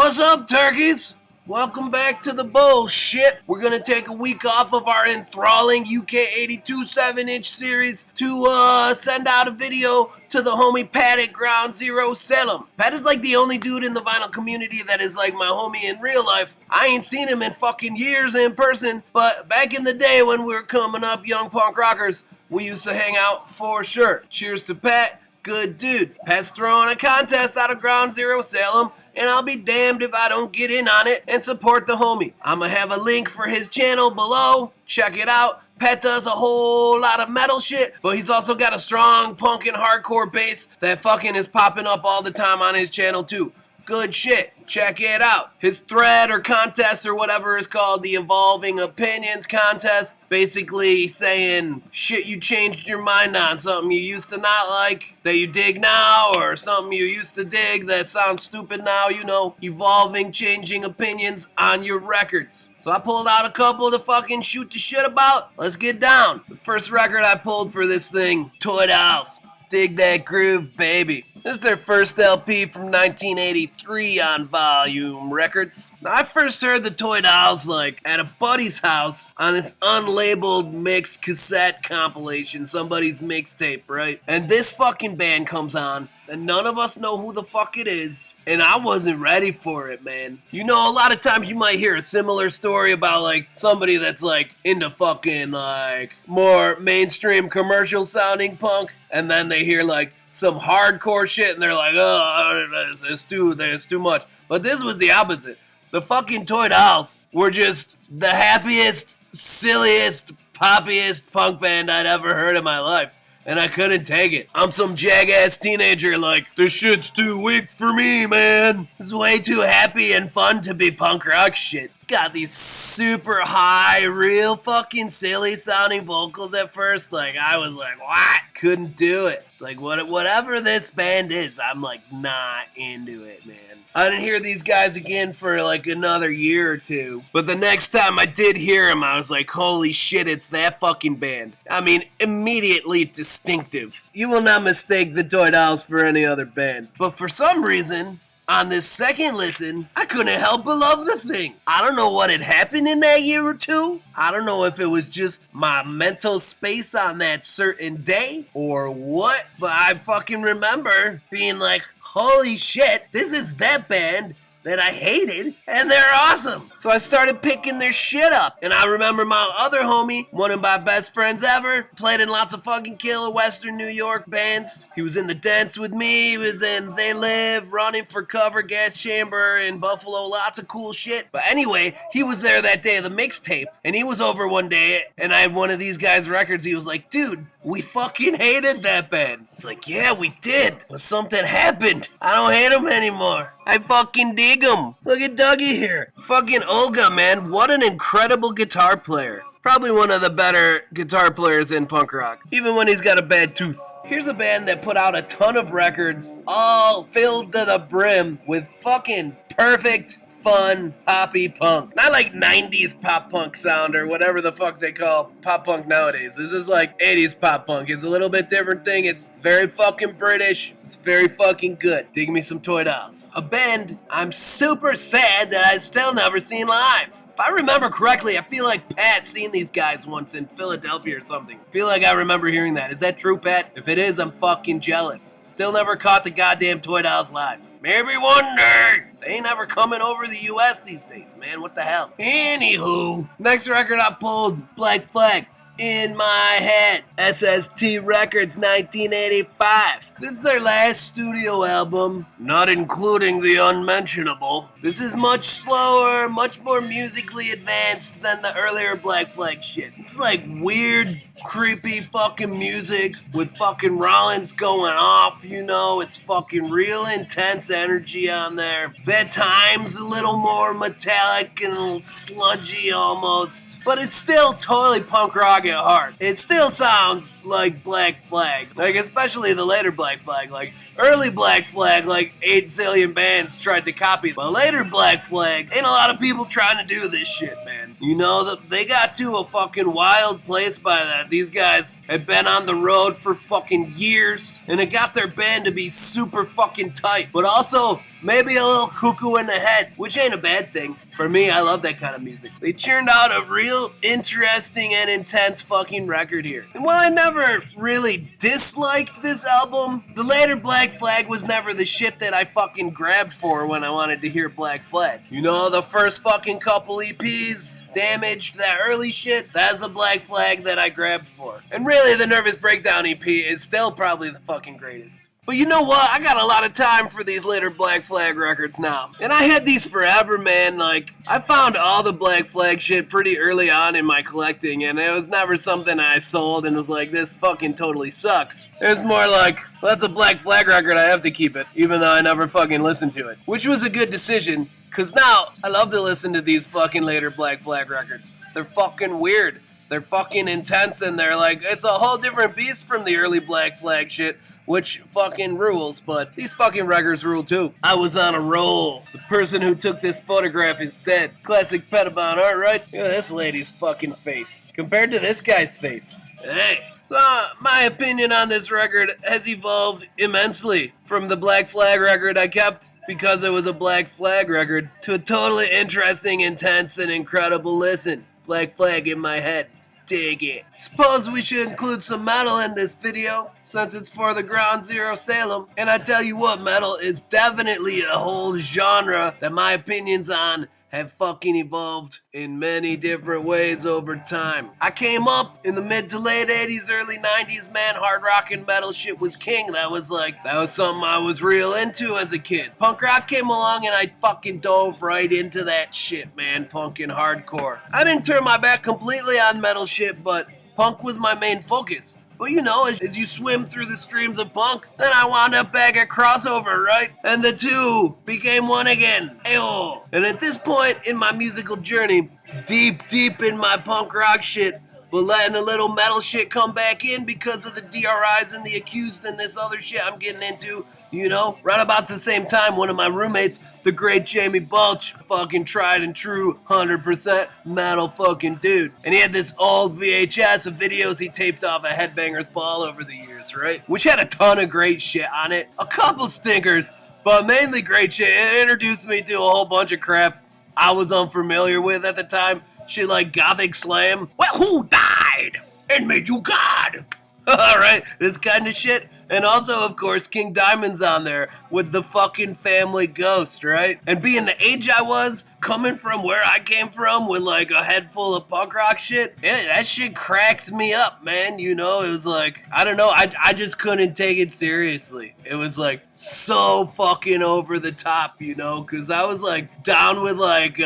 What's up, turkeys? Welcome back to the bullshit. We're gonna take a week off of our enthralling UK 82 7-inch series to send out a video to the homie Pat at Ground Zero Salem. Pat is like the only dude in the vinyl community that is like my homie in real life. I ain't seen him in fucking years in person, but back in the day when we were coming up young punk rockers, we used to hang out for sure. Cheers to Pat. Good dude. Pat's throwing a contest out of Ground Zero Salem, and I'll be damned if I don't get in on it and support the homie. I'ma have a link for his channel below. Check it out. Pat does a whole lot of metal shit, but he's also got a strong punk and hardcore bass that fucking is popping up all the time on his channel too. Good shit. Check it out. His thread or contest or whatever is called the Evolving Opinions Contest. Basically saying shit you changed your mind on. Something you used to not like that you dig now, or something you used to dig that sounds stupid now. You know, evolving, changing opinions on your records. So I pulled out a couple to fucking shoot the shit about. Let's get down. The first record I pulled for this thing, Toy Dolls. Dig that groove, baby. This is their first LP from 1983 on Volume Records. Now, I first heard the Toy Dolls like at a buddy's house on this unlabeled mixed cassette compilation, somebody's mixtape, right? And this fucking band comes on, and none of us know who the fuck it is, and I wasn't ready for it, man. You know, a lot of times you might hear a similar story about like somebody that's like into fucking like more mainstream commercial sounding punk, and then they hear like some hardcore shit and they're like, oh, it's too much. But this was the opposite. The fucking Toy Dolls were just the happiest, silliest, poppiest punk band I'd ever heard in my life. And I couldn't take it. I'm some jag-ass teenager like, this shit's too weak for me, man. It's way too happy and fun to be punk rock shit. It's got these super high, real fucking silly sounding vocals at first. Like, I was like, what? Couldn't do it. It's like, whatever this band is, I'm like not into it, man. I didn't hear these guys again for like another year or two. But the next time I did hear them, I was like, holy shit, it's that fucking band. I mean, immediately distinctive. You will not mistake the Toy Dolls for any other band. But for some reason, on this second listen, I couldn't help but love the thing. I don't know what had happened in that year or two. I don't know if it was just my mental space on that certain day or what, but I fucking remember being like, holy shit, this is that band that I hated, and they're awesome. So I started picking their shit up. And I remember my other homie, one of my best friends ever, played in lots of fucking killer Western New York bands. He was in The Dents with me, he was in They Live, Running for Cover, Gas Chamber, in Buffalo, lots of cool shit. But anyway, he was there that day of the mixtape, and he was over one day, and I had one of these guys' records. He was like, dude, we fucking hated that band. It's like, yeah, we did, but something happened. I don't hate them anymore. I fucking dig them. Look at Dougie here. Fucking Olga, man. What an incredible guitar player. Probably one of the better guitar players in punk rock, even when he's got a bad tooth. Here's a band that put out a ton of records, all filled to the brim with fucking perfect, fun, poppy punk. Not like 90s pop punk sound or whatever the fuck they call pop punk nowadays. This is like 80s pop punk. It's a little bit different thing. It's very fucking British. It's very fucking good. Dig me some Toy Dolls. A band I'm super sad that I've still never seen live. If I remember correctly, I feel like Pat seen these guys once in Philadelphia or something. I feel like I remember hearing that. Is that true, Pat? If it is, I'm fucking jealous. Still never caught the goddamn Toy Dolls live. Maybe one day. They ain't ever coming over the US these days, man. What the hell? Anywho, next record I pulled, Black Flag. In My Head, SST Records, 1985. This is their last studio album, not including the unmentionable. This is much slower, much more musically advanced than the earlier Black Flag shit. It's like weird, creepy fucking music with fucking Rollins going off, you know. It's fucking real intense energy on there. It's at times a little more metallic and sludgy almost, but it's still totally punk rock at heart. It still sounds like Black Flag, like especially the later Black Flag. Like early Black Flag, like 8 zillion bands tried to copy, but later Black Flag, ain't a lot of people trying to do this shit, man. You know, they got to a fucking wild place by that. These guys had been on the road for fucking years, and it got their band to be super fucking tight, but also maybe a little cuckoo in the head, which ain't a bad thing. For me, I love that kind of music. They churned out a real interesting and intense fucking record here. And while I never really disliked this album, the later Black Flag was never the shit that I fucking grabbed for when I wanted to hear Black Flag. You know, the first fucking couple EPs, Damaged, that early shit, that's the Black Flag that I grabbed for. And really, the Nervous Breakdown EP is still probably the fucking greatest. But you know what? I got a lot of time for these later Black Flag records now. And I had these forever, man. Like, I found all the Black Flag shit pretty early on in my collecting, and it was never something I sold and was like, this fucking totally sucks. It was more like, well, that's a Black Flag record, I have to keep it, even though I never fucking listened to it. Which was a good decision, because now I love to listen to these fucking later Black Flag records. They're fucking weird. They're fucking intense, and they're like, it's a whole different beast from the early Black Flag shit, which fucking rules, but these fucking records rule too. I was on a roll. The person who took this photograph is dead. Classic Pettibon art, right? Look at this lady's fucking face, compared to this guy's face. Hey. So, my opinion on this record has evolved immensely from the Black Flag record I kept because it was a Black Flag record to a totally interesting, intense, and incredible listen. Black Flag in my head. Dig it. Suppose we should include some metal in this video, since it's for the Ground Zero Salem. And I tell you what, metal is definitely a whole genre that my opinions on have fucking evolved in many different ways over time. I came up in the mid to late 80s, early 90s, man. Hard rock and metal shit was king. That was something I was real into as a kid. Punk rock came along and I fucking dove right into that shit, man. Punk and hardcore. I didn't turn my back completely on metal shit, but punk was my main focus. But you know, as you swim through the streams of punk, then I wound up back at crossover, right? And the two became one again. Ayo. And at this point in my musical journey, deep in my punk rock shit, but letting a little metal shit come back in because of the DRIs and the Accused and this other shit I'm getting into, you know? Right about the same time, one of my roommates, the great Jamie Balch, fucking tried and true 100% metal fucking dude. And he had this old VHS of videos he taped off at Headbangers Ball over the years, right? Which had a ton of great shit on it. A couple stinkers, but mainly great shit. It introduced me to a whole bunch of crap I was unfamiliar with at the time. Shit like Gothic Slam. Well, who died and made you God? Alright, this kind of shit. And also, of course, King Diamond's on there with the fucking Family Ghost, right? And being the age I was, coming from where I came from with like a head full of punk rock shit, yeah, that shit cracked me up, man. You know, it was like, I don't know, I just couldn't take it seriously. It was like so fucking over the top, you know, because I was like down with like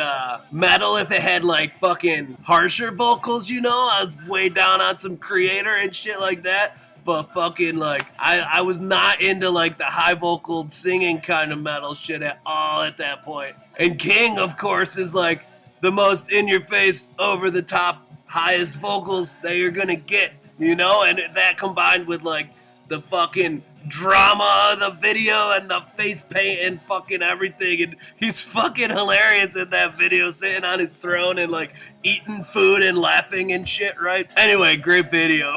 metal if it had like fucking harsher vocals, you know. I was way down on some Creator and shit like that. But fucking, like, I was not into, like, the high vocal singing kind of metal shit at all at that point. And King, of course, is, like, the most in-your-face, over-the-top, highest vocals that you're gonna get, you know? And that combined with, like, the fucking drama of the video and the face paint and fucking everything. And he's fucking hilarious in that video, sitting on his throne and, like, eating food and laughing and shit, right? Anyway, great video.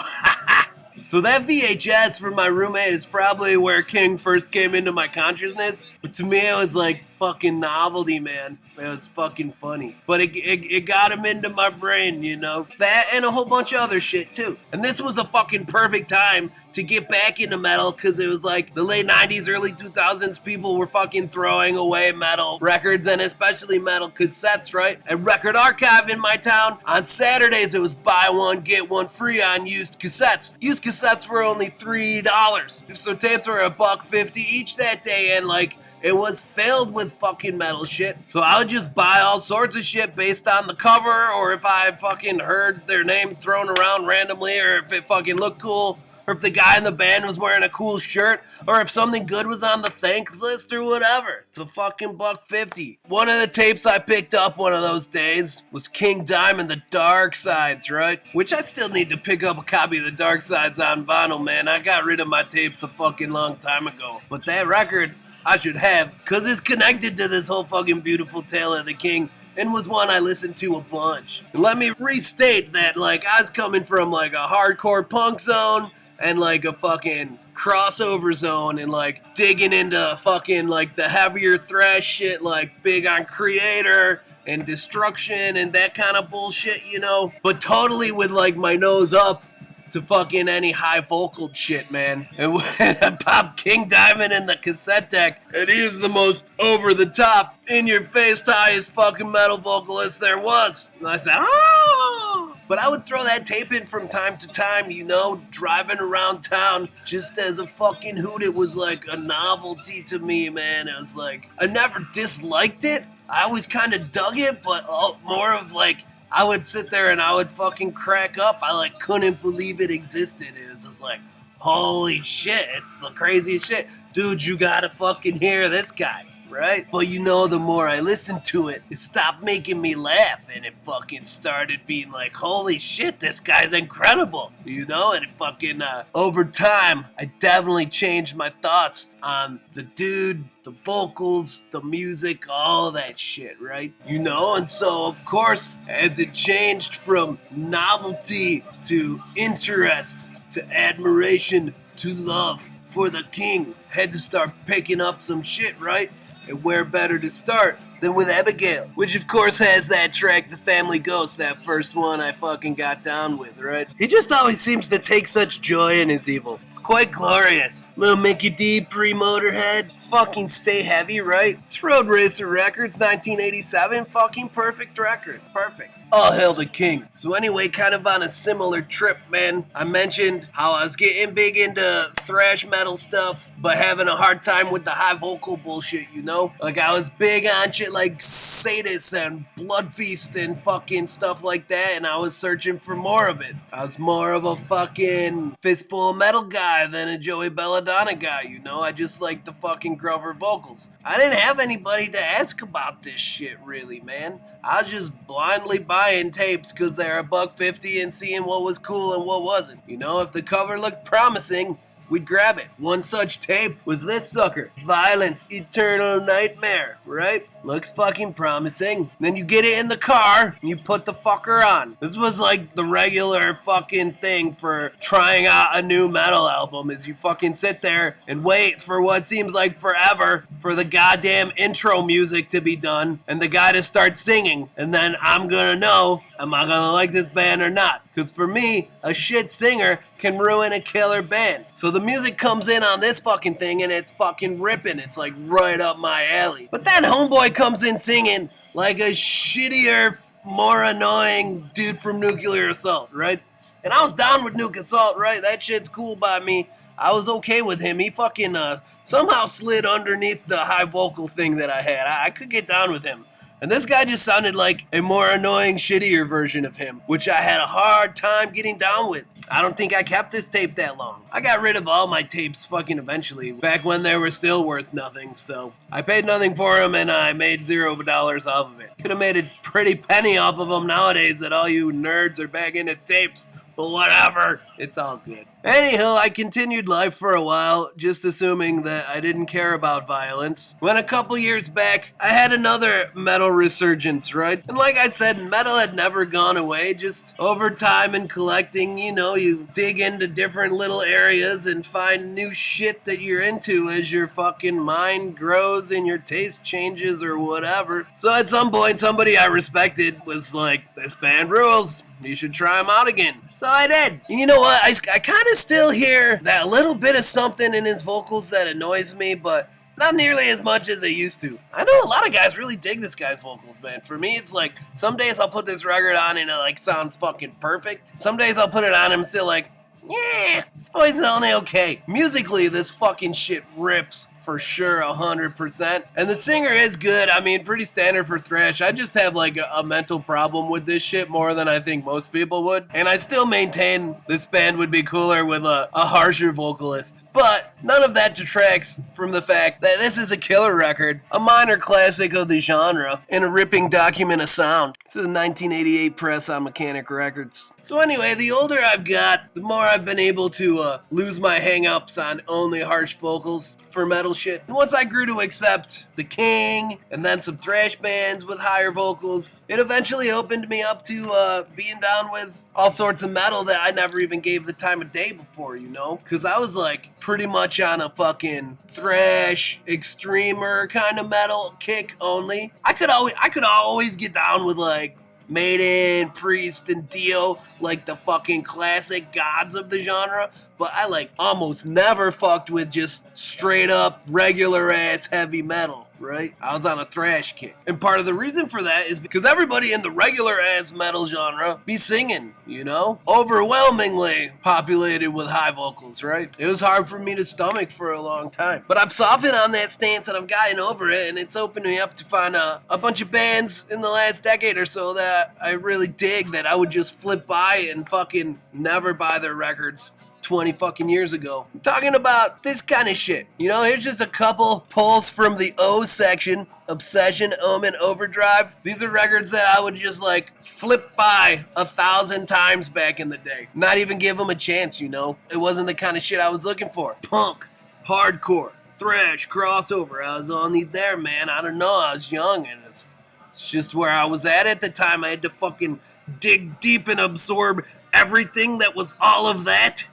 So that VHS from my roommate is probably where King first came into my consciousness. But to me, it was like fucking novelty, man. It was fucking funny. But it got him into my brain, you know? That and a whole bunch of other shit, too. And this was a fucking perfect time to get back into metal, because it was like the late 90s, early 2000s, people were fucking throwing away metal records, and especially metal cassettes, right? At Record Archive in my town, on Saturdays, it was buy one, get one free on used cassettes. Used cassettes were only $3. So tapes were $1.50 each that day, and like, it was filled with fucking metal shit. So I would just buy all sorts of shit based on the cover, or if I fucking heard their name thrown around randomly, or if it fucking looked cool, or if the guy in the band was wearing a cool shirt, or if something good was on the thanks list or whatever. It's a fucking $1.50. One of the tapes I picked up one of those days was King Diamond, The Dark Sides, right? Which I still need to pick up a copy of The Dark Sides on vinyl, man. I got rid of my tapes a fucking long time ago. But that record I should have, because it's connected to this whole fucking beautiful tale of the King, and was one I listened to a bunch. And let me restate that, like, I was coming from, like, a hardcore punk zone, and, like, a fucking crossover zone and like digging into fucking like the heavier thrash shit, like big on Creator and Destruction and that kind of bullshit, you know? But totally with like my nose up to fucking any high vocal shit, man. And when I popped King Diamond in the cassette deck, and he is the most over the top, in your face, highest fucking metal vocalist there was. And I said, oh! But I would throw that tape in from time to time, you know, driving around town just as a fucking hoot. It was like a novelty to me, man. It was like, I never disliked it. I always kind of dug it, but more of like, I would sit there and I would fucking crack up. I like couldn't believe it existed. It was just like, holy shit, it's the craziest shit. Dude, you gotta fucking hear this guy, right? But you know, the more I listened to it, it stopped making me laugh and it fucking started being like, holy shit, this guy's incredible, you know? And it fucking, over time, I definitely changed my thoughts on the dude, the vocals, the music, all that shit, right? You know, and so, of course, as it changed from novelty to interest to admiration to love for the king, had to start picking up some shit, right? And where better to start than with Abigail, which of course has that track, The Family Ghost, that first one I fucking got down with, right? He just always seems to take such joy in his evil. It's quite glorious. Little Mickey D, pre-Motorhead, fucking stay heavy, right? It's Road Racer Records, 1987, fucking perfect record. Perfect. All hail the king. So anyway, kind of on a similar trip, man, I mentioned how I was getting big into thrash metal stuff, but having a hard time with the high vocal bullshit, you know? Like I was big on shit like Sadist and Blood Feast and fucking stuff like that, and I was searching for more of it. I was more of a fucking Fistful of Metal guy than a Joey Belladonna guy, you know? I just like the fucking Grover vocals. I didn't have anybody to ask about this shit, really, man. I was just blindly buying tapes because they're $1.50 and seeing what was cool and what wasn't. You know, if the cover looked promising, we'd grab it. One such tape was this sucker, Violence, Eternal Nightmare, right? Looks fucking promising. Then you get it in the car, and you put the fucker on. This was like the regular fucking thing for trying out a new metal album, is you fucking sit there and wait for what seems like forever for the goddamn intro music to be done, and the guy to start singing, and then I'm gonna know, am I gonna like this band or not? Because for me, a shit singer can ruin a killer band. So the music comes in on this fucking thing, and it's fucking ripping. It's like right up my alley. But then Homeboy comes in singing like a shittier, more annoying dude from Nuclear Assault, right? And I was down with Nuke Assault, right? That shit's cool by me. I was okay with him. He fucking somehow slid underneath the high vocal thing that I had. I could get down with him. And this guy just sounded like a more annoying, shittier version of him, which I had a hard time getting down with. I don't think I kept this tape that long. I got rid of all my tapes fucking eventually, back when they were still worth nothing, so I paid nothing for them and I made $0 off of it. Could have made a pretty penny off of them nowadays that all you nerds are back into tapes, but whatever, it's all good. Anyhow, I continued life for a while, just assuming that I didn't care about violence. When a couple years back, I had another metal resurgence, right? And like I said, metal had never gone away, just over time and collecting, you know, you dig into different little areas and find new shit that you're into as your fucking mind grows and your taste changes or whatever. So at some point, somebody I respected was like, this band rules. You should try them out again. So I did. And you know what? I kind of still hear that little bit of something in his vocals that annoys me, but not nearly as much as it used to. I know a lot of guys really dig this guy's vocals, man. For me, it's like, some days I'll put this record on and it like sounds fucking perfect. Some days I'll put it on and I'm still like, yeah, this voice is only okay. Musically, this fucking shit rips for sure, 100%. And the singer is good. I mean, pretty standard for thrash. I just have like a mental problem with this shit more than I think most people would. And I still maintain this band would be cooler with a harsher vocalist. But none of that detracts from the fact that this is a killer record, a minor classic of the genre, and a ripping document of sound. This is a 1988 press on Mechanic Records. So anyway, the older I've got, the more I've been able to lose my hang-ups on only harsh vocals for metal bullshit. And once I grew to accept the King and then some thrash bands with higher vocals, it eventually opened me up to being down with all sorts of metal that I never even gave the time of day before, you know? Because I was like pretty much on a fucking thrash, extremer kind of metal kick only. I could always get down with like Maiden, Priest, and Dio, like the fucking classic gods of the genre, but I like almost never fucked with just straight up regular ass heavy metal, right? I was on a thrash kick. And part of the reason for that is because everybody in the regular ass metal genre be singing, you know? Overwhelmingly populated with high vocals, right? It was hard for me to stomach for a long time. But I've softened on that stance and I've gotten over it, and it's opened me up to find a bunch of bands in the last decade or so that I really dig that I would just flip by and fucking never buy their records 20 fucking years ago. I'm talking about this kind of shit. You know, here's just a couple pulls from the O section: Obsession, Omen, Overdrive. These are records that I would just like flip by 1,000 times back in the day. Not even give them a chance, you know? It wasn't the kind of shit I was looking for. Punk, hardcore, thrash, crossover. I was on there, man. I don't know. I was young and it's just where I was at the time. I had to fucking dig deep and absorb everything that was all of that.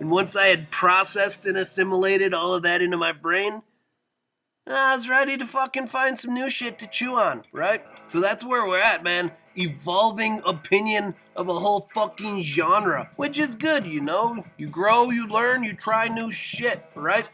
And once I had processed and assimilated all of that into my brain, I was ready to fucking find some new shit to chew on, right? So that's where we're at, man. Evolving opinion of a whole fucking genre, which is good, you know? You grow, you learn, you try new shit, right?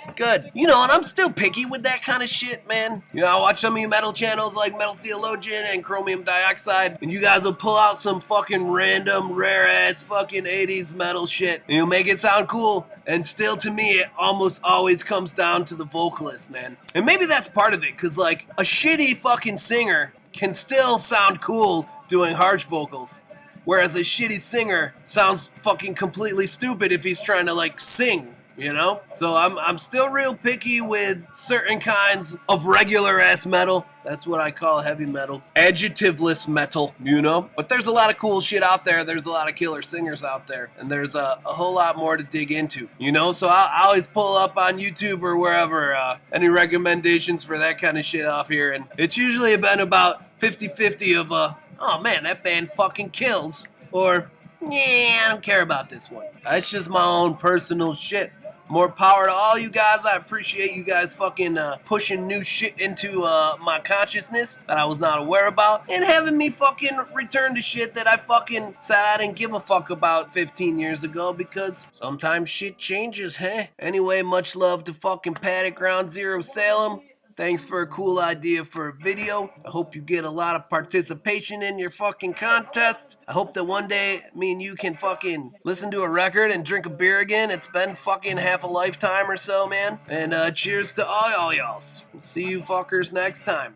It's good. You know, and I'm still picky with that kind of shit, man. You know, I watch some of you metal channels like Metal Theologian and Chromium Dioxide, and you guys will pull out some fucking random, rare-ass fucking 80s metal shit, and you'll make it sound cool, and still, to me, it almost always comes down to the vocalist, man. And maybe that's part of it, because, like, a shitty fucking singer can still sound cool doing harsh vocals, whereas a shitty singer sounds fucking completely stupid if he's trying to, like, sing. You know? So I'm still real picky with certain kinds of regular ass metal. That's what I call heavy metal. Adjectiveless metal, you know? But there's a lot of cool shit out there. There's a lot of killer singers out there. And there's a whole lot more to dig into, you know? So I always pull up on YouTube or wherever any recommendations for that kind of shit off here. And it's usually been about 50-50 of, oh man, that band fucking kills. Or, yeah, I don't care about this one. That's just my own personal shit. More power to all you guys. I appreciate you guys fucking pushing new shit into my consciousness that I was not aware about, and having me fucking return to shit that I fucking said I didn't give a fuck about 15 years ago, because sometimes shit changes, huh? Anyway, much love to fucking Pat at Ground Zero Salem. Thanks for a cool idea for a video. I hope you get a lot of participation in your fucking contest. I hope that one day me and you can fucking listen to a record and drink a beer again. It's been fucking half a lifetime or so, man. And cheers to all y'all. See you fuckers next time.